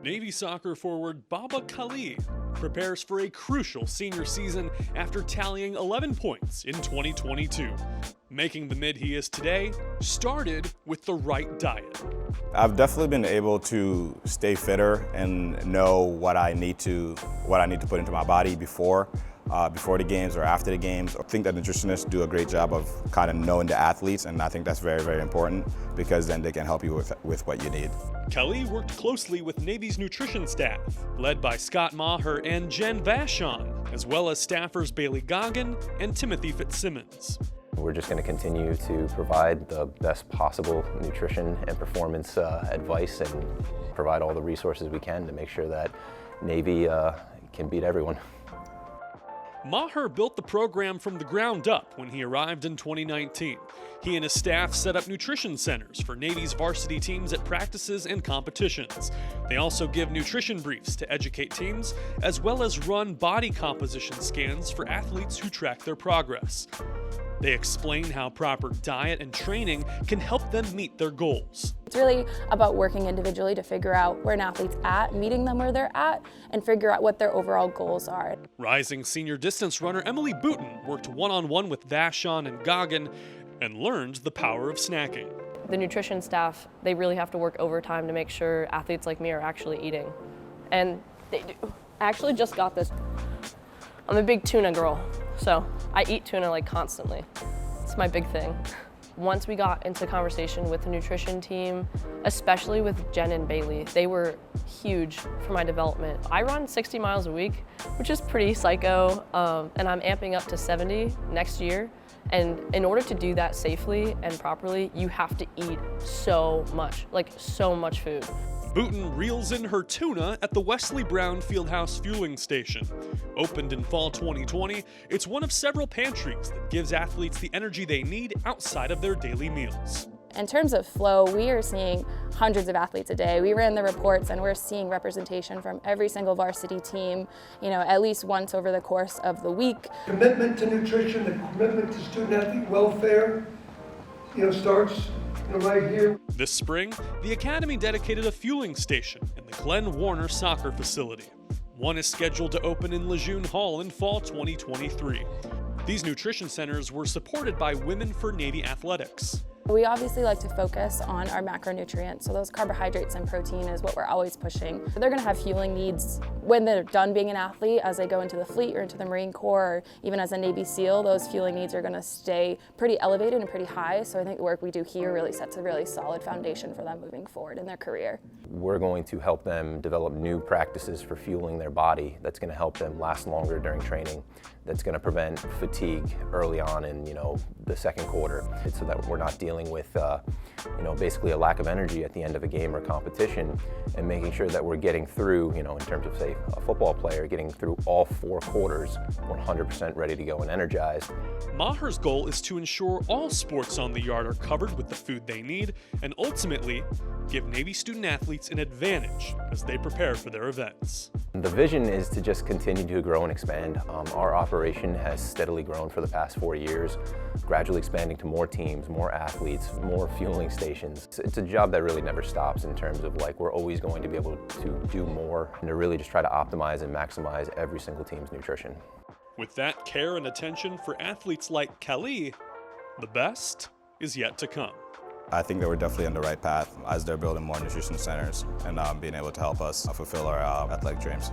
Navy soccer forward Baba Kali prepares for a crucial senior season after tallying 11 points in 2022. Making the mid he is today started with the right diet. I've definitely been able to stay fitter and know what I need to put into my body before the games or after the games. I think that nutritionists do a great job of kind of knowing the athletes, and I think that's very, very important because then they can help you with what you need. Kelly worked closely with Navy's nutrition staff, led by Scott Maher and Jen Vachon, as well as staffers Bailey Goggin and Timothy Fitzsimmons. We're just going to continue to provide the best possible nutrition and performance advice and provide all the resources we can to make sure that Navy can beat everyone. Maher built the program from the ground up when he arrived in 2019. He and his staff set up nutrition centers for Navy's varsity teams at practices and competitions. They also give nutrition briefs to educate teams, as well as run body composition scans for athletes who track their progress. They explain how proper diet and training can help them meet their goals. It's really about working individually to figure out where an athlete's at, meeting them where they're at, and figure out what their overall goals are. Rising senior distance runner Emily Booten worked one-on-one with Vachon and Goggin and learned the power of snacking. The nutrition staff, they really have to work overtime to make sure athletes like me are actually eating. And they do. I actually just got this. I'm a big tuna girl, so I eat tuna like constantly. It's my big thing. Once we got into conversation with the nutrition team, especially with Jen and Bailey, they were huge for my development. I run 60 miles a week, which is pretty psycho, and I'm amping up to 70 next year. And in order to do that safely and properly, you have to eat so much, like so much food. Booten reels in her tuna at the Wesley Brown Fieldhouse Fueling Station. Opened in fall 2020, it's one of several pantries that gives athletes the energy they need outside of their daily meals. In terms of flow, we are seeing hundreds of athletes a day. We ran the reports and we're seeing representation from every single varsity team, at least once over the course of the week. Commitment to nutrition, the commitment to student-athlete welfare, starts right here. This spring, the Academy dedicated a fueling station in the Glenn Warner soccer facility. One is scheduled to open in Lejeune Hall in fall 2023. These nutrition centers were supported by Women for Navy Athletics. We obviously like to focus on our macronutrients, so those carbohydrates and protein is what we're always pushing. They're going to have fueling needs when they're done being an athlete, as they go into the fleet or into the Marine Corps, or even as a Navy SEAL, those fueling needs are going to stay pretty elevated and pretty high, so I think the work we do here really sets a really solid foundation for them moving forward in their career. We're going to help them develop new practices for fueling their body that's going to help them last longer during training, that's going to prevent fatigue early on in the second quarter, so that we're not dealing with basically a lack of energy at the end of a game or competition, and making sure that we're getting through, in terms of, say, a football player, getting through all 4 quarters 100% ready to go and energized. Maher's goal is to ensure all sports on the yard are covered with the food they need, and ultimately give Navy student athletes an advantage as they prepare for their events. The vision is to just continue to grow and expand. Our operation has steadily grown for the past 4 years, gradually expanding to more teams, more athletes, more fueling stations. It's a job that really never stops in terms of we're always going to be able to do more and to really just try to optimize and maximize every single team's nutrition. With that care and attention for athletes like Kelly, the best is yet to come. I think that we're definitely on the right path as they're building more nutrition centers and being able to help us fulfill our athletic dreams.